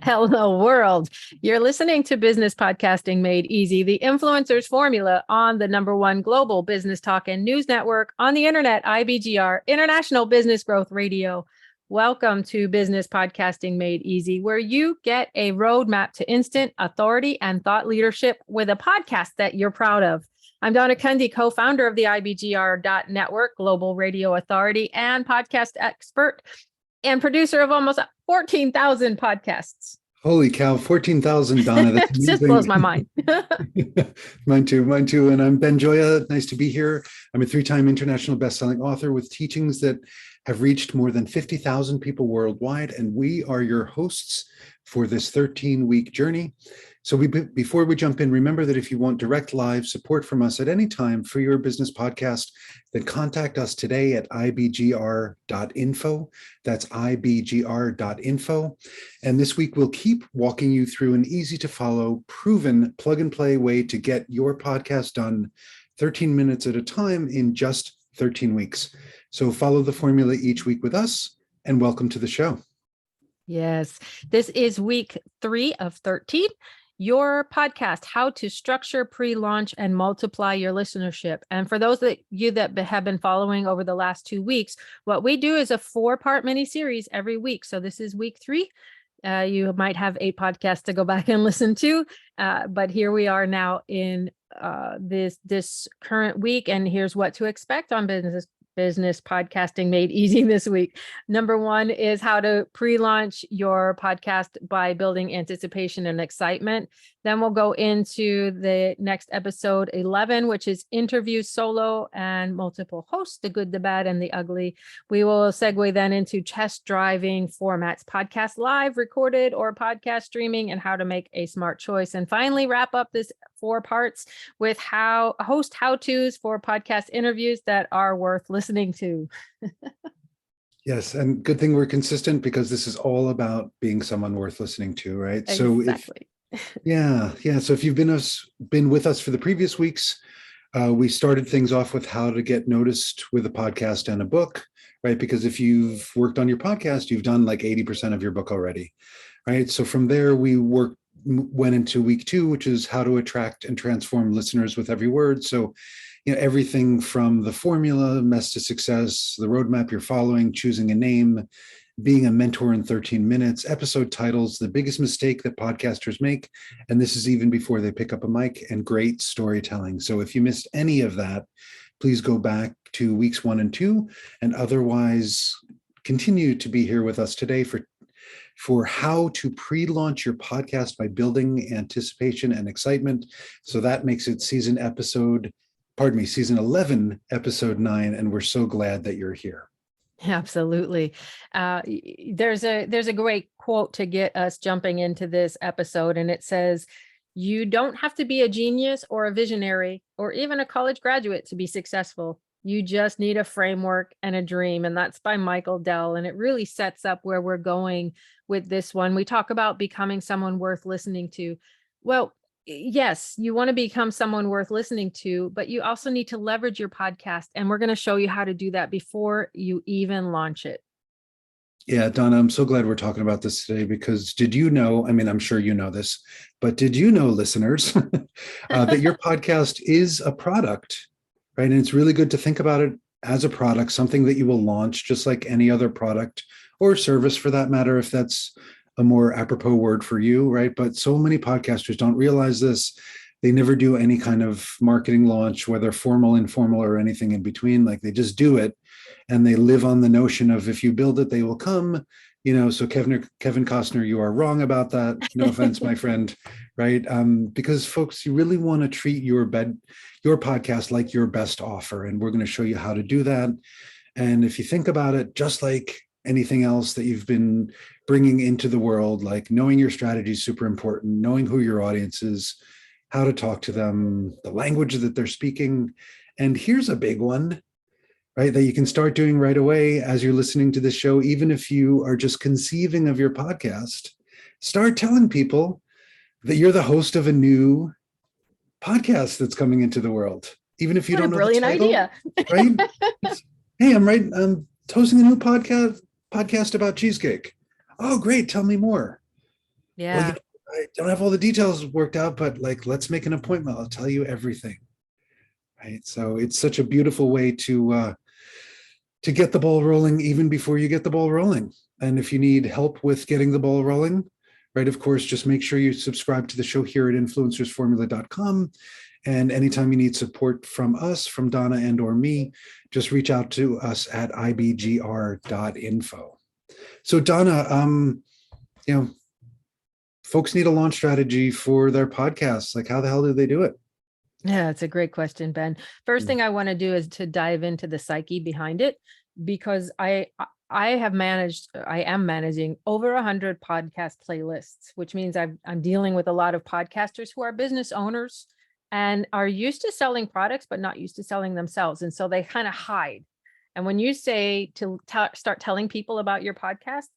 Hello, world. You're listening to Business Podcasting Made Easy, the influencer's formula on the number one global business talk and news network on the internet, IBGR, International Business Growth Radio. Welcome to Business Podcasting Made Easy, where you get a roadmap to instant authority and thought leadership with a podcast that you're proud of. I'm Donna Cundy, co-founder of the IBGR.network, global radio authority and podcast expert, and producer of almost 14,000 podcasts. Holy cow, 14,000, Donna. That's amazing. Just blows my mind. Mine too. And I'm Ben Joya. Nice to be here. I'm a 3-time international best-selling author with teachings that have reached more than 50,000 people worldwide. And we are your hosts for this 13-week journey. So before we jump in, remember that if you want direct live support from us at any time for your business podcast, then contact us today at ibgr.info. That's ibgr.info. And this week, we'll keep walking you through an easy to follow, proven plug and play way to get your podcast done 13 minutes at a time in just 13 weeks. So follow the formula each week with us, and welcome to the show. Yes, this is week 3 of 13. Your podcast, how to structure, pre-launch, and multiply your listenership. And for those that have been following over the last 2 weeks, what we do is a 4-part mini-series every week. So this is week 3. You might have 8 podcasts to go back and listen to, but here we are now in this current week, and here's what to expect on Business Podcasting Made Easy this week. Number 1 is how to pre-launch your podcast by building anticipation and excitement. Then we'll go into the next episode 11, which is interview solo and multiple hosts, the good, the bad, and the ugly. We will segue then into test driving formats, podcast live, recorded, or podcast streaming, and how to make a smart choice. And finally, wrap up this 4 parts with how-tos for podcast interviews that are worth listening to. Yes, and good thing we're consistent, because this is all about being someone worth listening to, right? Exactly. So if you've been with us for the previous weeks, we started things off with how to get noticed with a podcast and a book, right? Because if you've worked on your podcast, you've done like 80% of your book already, right? So from there, we went into week 2, which is how to attract and transform listeners with every word. So, everything from the formula, mess to success, the roadmap you're following, choosing a name, being a mentor in 13 minutes, episode titles, the biggest mistake that podcasters make, and this is even before they pick up a mic, and great storytelling. So if you missed any of that, please go back to weeks 1 and 2, and otherwise continue to be here with us today for how to pre-launch your podcast by building anticipation and excitement. So that makes it season 11, episode 9, and we're so glad that you're here. Absolutely. There's a great quote to get us jumping into this episode, and it says, "You don't have to be a genius or a visionary or even a college graduate to be successful. You just need a framework and a dream." And that's by Michael Dell. And it really sets up where we're going with this one. We talk about becoming someone worth listening to. Well, yes, you want to become someone worth listening to, but you also need to leverage your podcast. And we're going to show you how to do that before you even launch it. Yeah, Donna, I'm so glad we're talking about this today, because did you know, I'm sure you know this, but did you know, listeners, that your podcast is a product, right? And it's really good to think about it as a product, something that you will launch just like any other product or service, for that matter, if that's a more apropos word for you, right? But so many podcasters don't realize this. They never do any kind of marketing launch, whether formal, informal, or anything in between. Like, they just do it, and they live on the notion of, if you build it, they will come. So Kevin Costner, you are wrong about that. No offense, my friend, right? Because folks, you really want to treat your podcast like your best offer, and we're going to show you how to do that. And if you think about it, just like anything else that you've been bringing into the world, like knowing your strategy is super important, knowing who your audience is, how to talk to them, the language that they're speaking. And here's a big one, right, that you can start doing right away as you're listening to this show. Even if you are just conceiving of your podcast, start telling people that you're the host of a new podcast that's coming into the world. Even if you don't know the title, idea, right? Hey, I'm hosting a new podcast about cheesecake. Oh, great. Tell me more. Well, Yeah. I don't have all the details worked out, but like, let's make an appointment. I'll tell you everything. Right. So it's such a beautiful way to get the ball rolling even before you get the ball rolling. And if you need help with getting the ball rolling, right, of course, just make sure you subscribe to the show here at influencersformula.com. And anytime you need support from us, from Donna and or me, just reach out to us at ibgr.info. So Donna, you know, folks need a launch strategy for their podcasts. Like, how the hell do they do it? Yeah, it's a great question, Ben. First thing I want to do is to dive into the psyche behind it, because I am managing over 100 podcast playlists, which means I'm dealing with a lot of podcasters who are business owners and are used to selling products, but not used to selling themselves. And so they kind of hide. And when you say to start telling people about your podcast,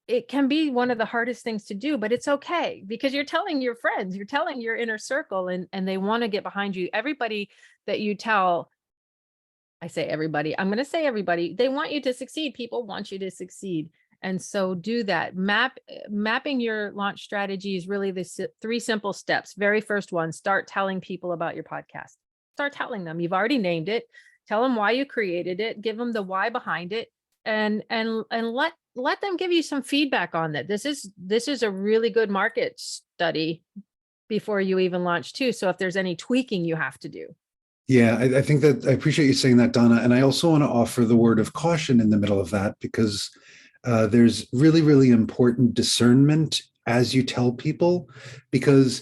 it can be one of the hardest things to do, but it's okay because you're telling your friends, you're telling your inner circle, and they want to get behind you. Everybody that you tell, I say everybody, I'm going to say everybody, they want you to succeed. People want you to succeed. And so do that. Mapping your launch strategy is really the 3 simple steps. Very first one, start telling people about your podcast. Start telling them. You've already named it. Tell them why you created it. Give them the why behind it, and let them give you some feedback on that. This is a really good market study before you even launch too. So if there's any tweaking you have to do. Yeah, I think that I appreciate you saying that, Donna. And I also want to offer the word of caution in the middle of that, because there's really, really important discernment as you tell people, because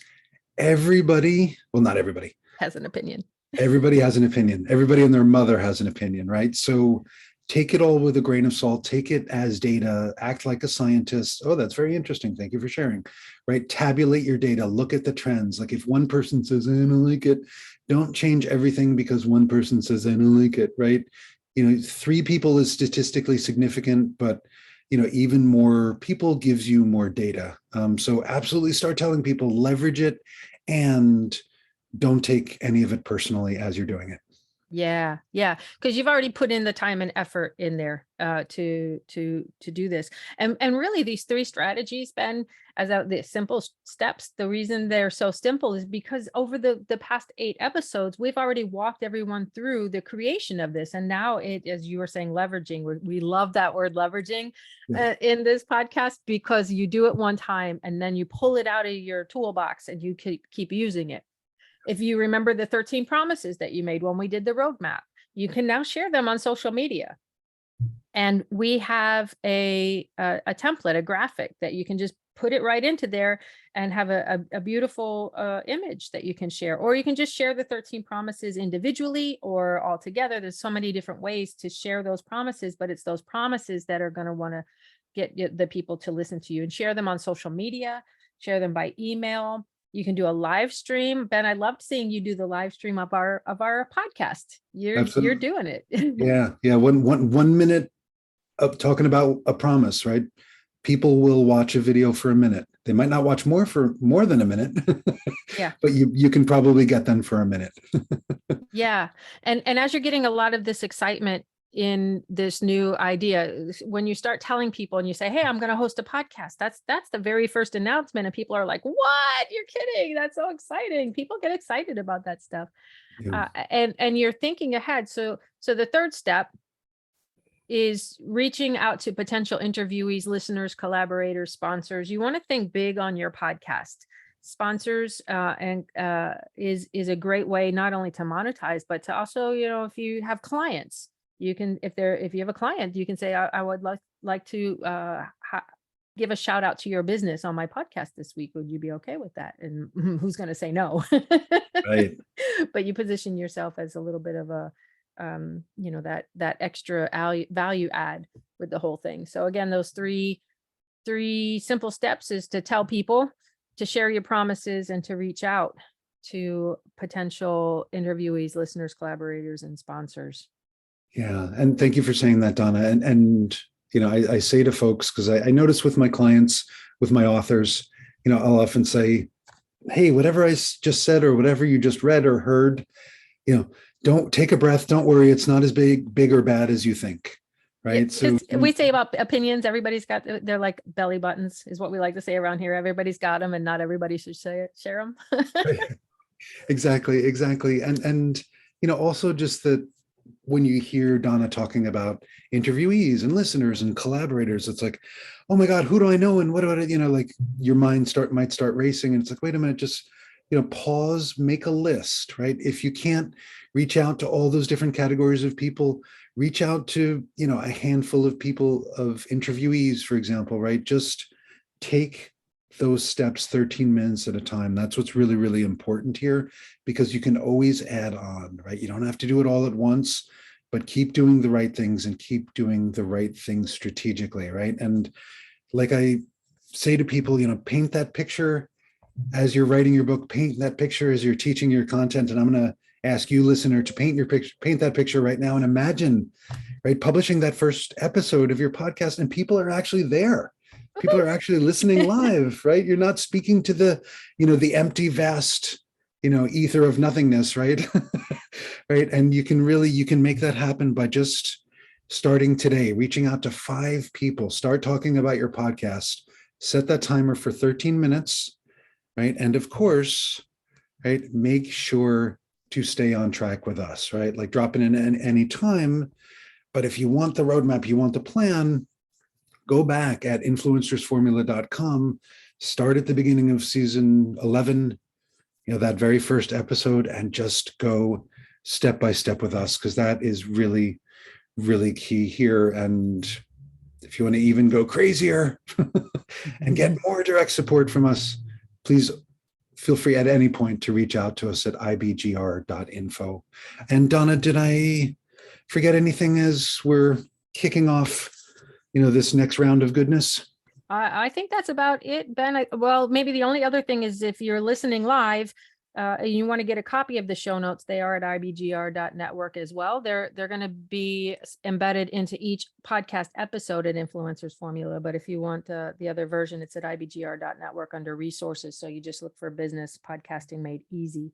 everybody, well, not everybody, Has an opinion. everybody has an opinion. Everybody and their mother has an opinion, right? So take it all with a grain of salt, take it as data, act like a scientist. Oh, that's very interesting. Thank you for sharing, right? Tabulate your data, look at the trends. Like if one person says, I don't like it, don't change everything because one person says, I don't like it, right? 3 people is statistically significant, but even more people gives you more data. So absolutely start telling people, leverage it, and don't take any of it personally as you're doing it. Yeah, because you've already put in the time and effort in there to do this, and really these 3 strategies, Ben, as the simple steps. The reason they're so simple is because over the past 8 episodes, we've already walked everyone through the creation of this, and now it, as you were saying, leveraging. We love that word leveraging in this podcast, because you do it one time and then you pull it out of your toolbox and you keep using it. If you remember the 13 promises that you made when we did the roadmap, you can now share them on social media. And we have a template, a graphic that you can just put it right into there and have a beautiful image that you can share. Or you can just share the 13 promises individually or all together. There's so many different ways to share those promises, but it's those promises that are going to want to get the people to listen to you, and share them on social media, share them by email. You can do a live stream. Ben, I loved seeing you do the live stream of our podcast. You're doing it. Yeah. 1 minute of talking about a promise, right? People will watch a video for a minute. They might not watch for more than a minute. Yeah. But you can probably get them for a minute. Yeah. And as you're getting a lot of this excitement in this new idea, when you start telling people and you say, hey, I'm going to host a podcast, that's the very first announcement, and people are like, what? You're kidding. That's so exciting. People get excited about that stuff. Yeah. And you're thinking ahead. So the third step is reaching out to potential interviewees, listeners, collaborators, sponsors. You want to think big on your podcast. Sponsors is a great way not only to monetize, but to also, if you have clients, you can, if you have a client, you can say, I would like to give a shout out to your business on my podcast this week. Would you be okay with that? And who's going to say no? Right. But you position yourself as a little bit of a, that extra value add with the whole thing. So again, those three simple steps is to tell people, to share your promises, and to reach out to potential interviewees, listeners, collaborators, and sponsors. Yeah. And thank you for saying that, Donna. And I say to folks, because I notice with my clients, with my authors, I'll often say, hey, whatever I just said or whatever you just read or heard, don't take a breath. Don't worry. It's not as big or bad as you think. right? So We say about opinions, everybody's got, they're like belly buttons is what we like to say around here. Everybody's got them and not everybody should share them. exactly. And also just that when you hear Donna talking about interviewees and listeners and collaborators, it's like, oh my God, who do I know? And what do I, like your mind might start racing. And it's like, wait a minute, just, pause, make a list, right? If you can't reach out to all those different categories of people, reach out to, a handful of people, of interviewees, for example, right? Just take those steps 13 minutes at a time. That's what's really, really important here, because you can always add on, right? You don't have to do it all at once, but keep doing the right things and keep doing the right things strategically, right? And like I say to people, paint that picture as you're writing your book, paint that picture as you're teaching your content. And I'm going to ask you, listener, to paint that picture right now and imagine, right, publishing that first episode of your podcast and people are actually there. People are actually listening live, right? You're not speaking to the empty, vast, ether of nothingness, right? Right. And you can make that happen by just starting today, reaching out to 5 people, start talking about your podcast, set that timer for 13 minutes, right? And of course, right, make sure to stay on track with us, right? Like drop it in any time. But if you want the roadmap, you want the plan, go back at influencersformula.com, start at the beginning of season 11, that very first episode, and just go step by step with us, because that is really, really key here. And if you want to even go crazier and get more direct support from us, please feel free at any point to reach out to us at ibgr.info. And Donna, did I forget anything as we're kicking off this next round of goodness? I think that's about it, Ben. Well, maybe the only other thing is if you're listening live, you want to get a copy of the show notes, they are at ibgr.network as well. They're going to be embedded into each podcast episode at Influencers Formula. But if you want the other version, it's at ibgr.network under resources. So you just look for business podcasting made easy.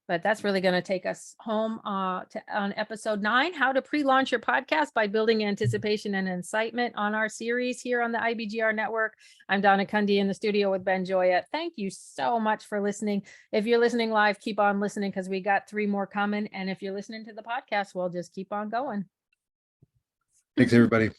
But that's really going to take us home on episode 9, how to pre-launch your podcast by building anticipation and incitement on our series here on the IBGR network. I'm Donna Cundy in the studio with Ben Joya. Thank you so much for listening. If you're listening live, keep on listening because we got 3 more coming. And if you're listening to the podcast, we'll just keep on going. Thanks, everybody.